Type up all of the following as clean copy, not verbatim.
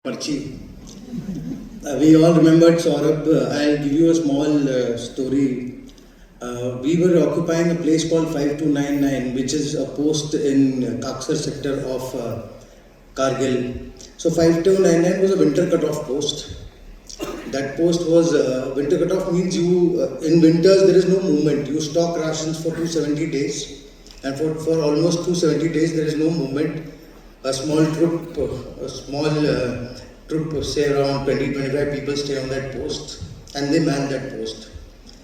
Parchi. We all remembered Saurabh. I'll give you a small story. We were occupying a place called 5299, which is a post in Kaksar sector of Kargil. So 5299 was a winter cut-off post. That post was winter cut-off means you in winters there is no movement. You stock rations for 270 days, and for almost 270 days there is no movement. A small troop, say around 20-25 people stay on that post, and they man that post.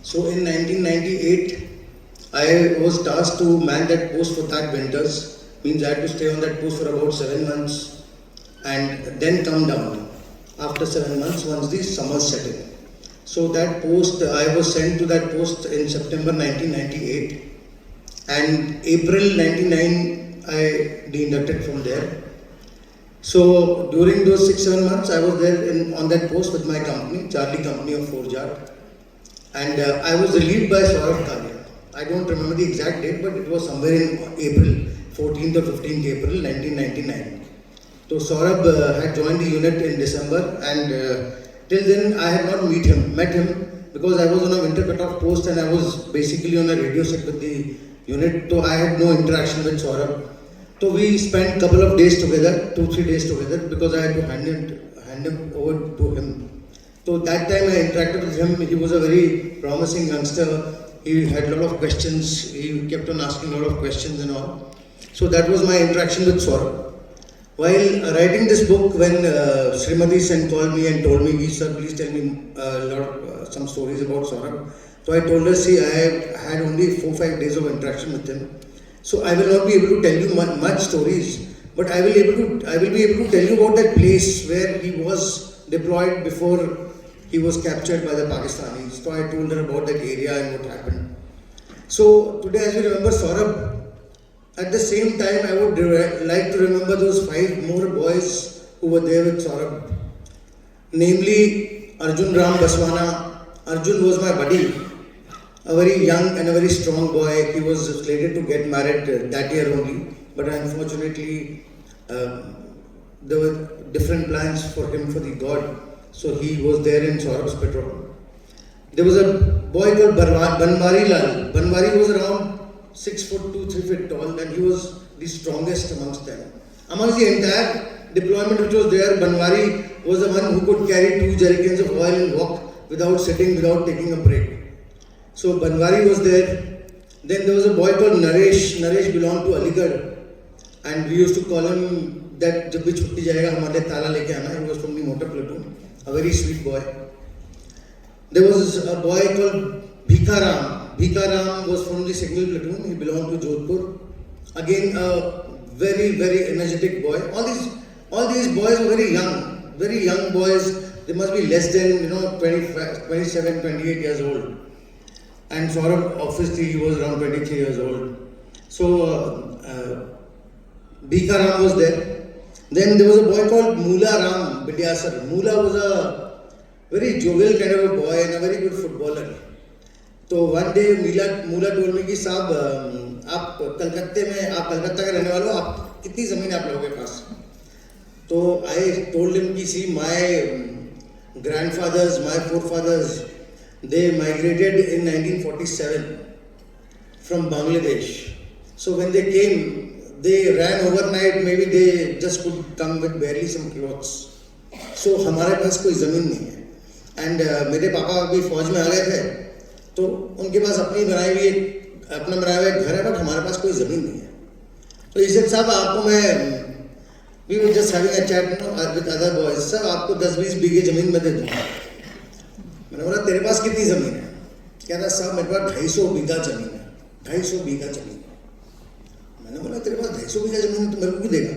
So in 1998, I was tasked to man that post for that winters. Means I had to stay on that post for about 7 months, and then come down after 7 months once the summer set in. So that post, I was sent to that post in September 1998, and April 99. I de-inducted from there. So during those 6-7 months, I was there on that post with my company, Charlie Company of Forjat, and I was relieved by Saurabh Kalia. I don't remember the exact date, but it was somewhere in April, 14th or 15th April 1999. So Saurabh had joined the unit in December, and till then I had not met him because I was on a winter cut-off post and I was basically on a radio set with the unit, so I had no interaction with Saurabh. So we spent a couple of days together, 2-3 days together, because I had to hand him over to him. So that time I interacted with him. He was a very promising youngster. He had a lot of questions. He kept on asking a lot of questions and all. So that was my interaction with Saurabh. While writing this book, when Srimati Sen called me and told me, sir, please tell me some stories about Saurabh. So I told her, see, I had only 4-5 days of interaction with him. So I will not be able to tell you much stories, but I will be able to tell you about that place where he was deployed before he was captured by the Pakistanis. So I told her about that area and what happened. So today, as we remember Saurabh, at the same time I would like to remember those 5 more boys who were there with Saurabh. Namely, Arjun Ram Baswana. Arjun was my buddy. A very young and a very strong boy. He was slated to get married that year only, but unfortunately there were different plans for him for the God, so he was there in Saurabh's petrol. There was a boy called Banwari Lal. Banwari was around 6'2", 3 feet tall, and he was the strongest amongst them. Amongst the entire deployment which was there, Banwari was the one who could carry 2 jerrycans of oil and walk without sitting, without taking a break. So Banwari was there. Then there was a boy called Naresh. Naresh belonged to Aligarh, and we used to call him that jab bhi chutti jayega hamare tala leke aana. He was from the motor platoon. A very sweet boy. There was a boy called Bhikaram. Bhikaram was from the signal platoon. He belonged to Jodhpur. Again, a very, very energetic boy. All these boys were very young boys. They must be less than 27, 28 years old. And Saurabh, obviously, he was around 23 years old. So, Bhikaram was there. Then there was a boy called Moola Ram Bidyasar. Moola was a very jovial kind of a boy and a very good footballer. So one day Moola told me कि साहब आप कलकत्ता के रहने वाले हो, आप कितनी ज़मीन आप लोगों के पास? तो I told him कि see, my grandfathers, my forefathers, they migrated in 1947 from Bangladesh. So when they came, they ran overnight. Maybe they just could come with barely some clothes. So हमारे पास कोई ज़मीन नहीं है. And मेरे पापा अभी फौज में आ गए थे, तो उनके पास अपना बनाया हुआ घर है, बट हमारे पास कोई ज़मीन नहीं है. तो he said, साहब आपको मैं, we were just having a chat with other boys. साहब आपको 10-20 बीघे ज़मीन में दे दूँगा. मैंने बोला तेरे पास कितनी ज़मीन है? कहता साहब मेरे पास 250 बीघा ज़मीन है. 250 बीघा ज़मीन. मैंने बोला तेरे पास 250 बीघा ज़मीन है तो मेरे को क्यों देगा?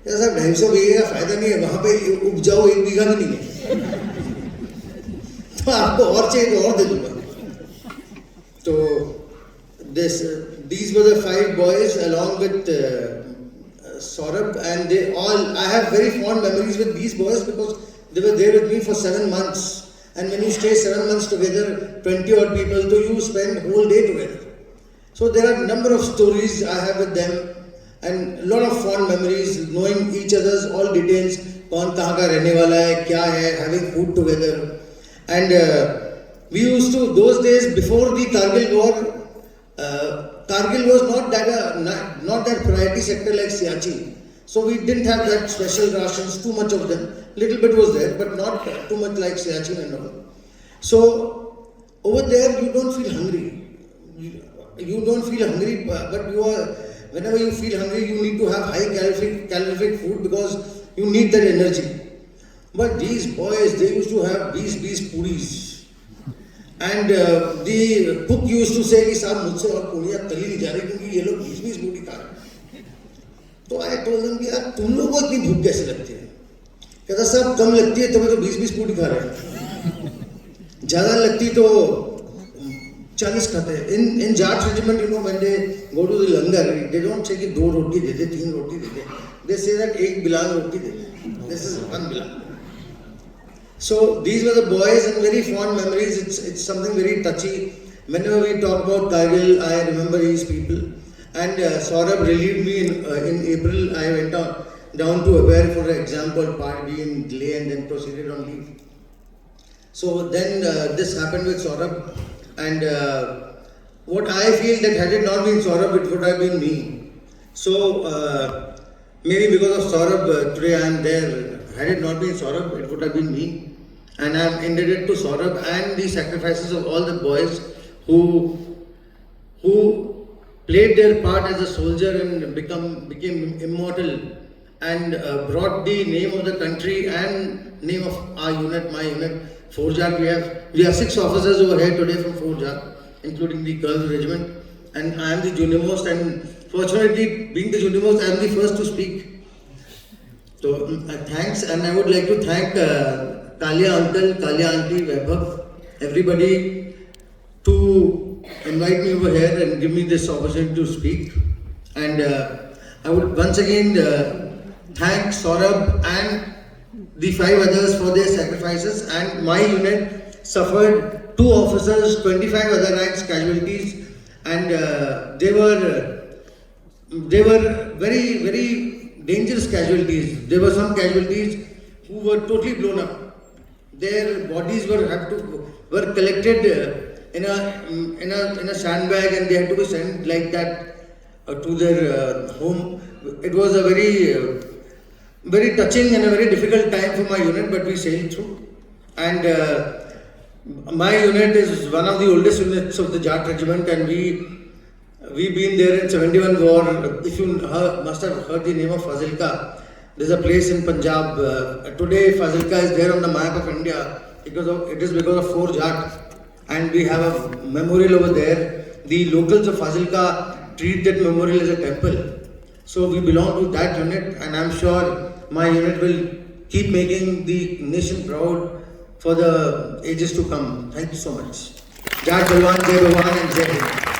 कहता साहब 250 बीघे का फ़ायदा नहीं है, वहाँ पे उपजाऊ 1 बीघा भी नहीं है, तो आपको और चाहिए तो और दे दूँगा. तो these were the 5 boys along with Saurabh, and I have very fond memories with these boys because they were there with me for 7 months. And when you stay 7 months together, 20 odd people, so you spend whole day together. So there are a number of stories I have with them, and a lot of fond memories, knowing each other's all details. कौन कहाँ का रहने वाला है, क्या है, having food together. And we used to, those days before the Kargil war, Kargil was not that priority sector like Siachen. So we didn't have that special rations, too much of them. Little bit was there, but not too much like Siachen and all. So over there you don't feel hungry. You don't feel hungry, but you are. Whenever you feel hungry, you need to have high calorific food because you need that energy. But these boys, they used to have 20 puris. And the cook used to say कि साहब मुझसे और पूरियाँ तली नहीं जा रही क्योंकि ये लोग 20 पूरी खा रहे हैं. तो I told them कि यार तुम लोगों को इतनी भूख कैसे लगती है? कहता साहब कम लगती है तुम्हें तो 20 पूरी खा रहे हैं. ज़्यादा लगती तो 40 खाते हैं. In Jat regiment, you know, when they go to the langar, they don't say कि 2 रोटी दे दे, 3 रोटी दे दे. They say that 1 bilang roti de de. This is 1 bilang. So these were the boys and very fond memories. It's something very touchy. Whenever we talk about Kargil, I remember these people. And Saurabh relieved me in April. I went down to Aware for an exam called Part B in Delhi and then proceeded on leave. So then this happened with Saurabh. And what I feel that had it not been Saurabh, it would have been me. So maybe because of Saurabh, today I am there. Had it not been Saurabh, it would have been me. And I am indebted to Saurabh and the sacrifices of all the boys who played their part as a soldier and became immortal and brought the name of the country and name of our unit, my unit, Forjak. We have 6 officers over here today from Forjak, including the Colonel Regiment. And I am the junior most, and fortunately, being the junior most, I am the first to speak. So thanks, and I would like to thank Kalia uncle, Kalia auntie, Vaibhav, everybody to invite me over here and give me this opportunity to speak. And I would once again thank Saurabh and the 5 others for their sacrifices. And my unit suffered 2 officers, 25 other ranks casualties, and they were very, very dangerous casualties. There were some casualties who were totally blown up. Their bodies were collected in a sandbag, and they had to be sent like that to their home. It was a very touching and a very difficult time for my unit, but we sailed through. And my unit is one of the oldest units of the Jat regiment, and we've been there in 71 war. If you must have heard the name of Fazilka, there's a place in Punjab. Today Fazilka is there on the map of India because of Fort Jat, and we have a memorial over there. The locals of Fazilka treat that memorial as a temple. So we belong to that unit, and I'm sure my unit will keep making the nation proud for the ages to come. Thank you so much. Jai Jalwan, Jai Bhawan, and Jai Hind.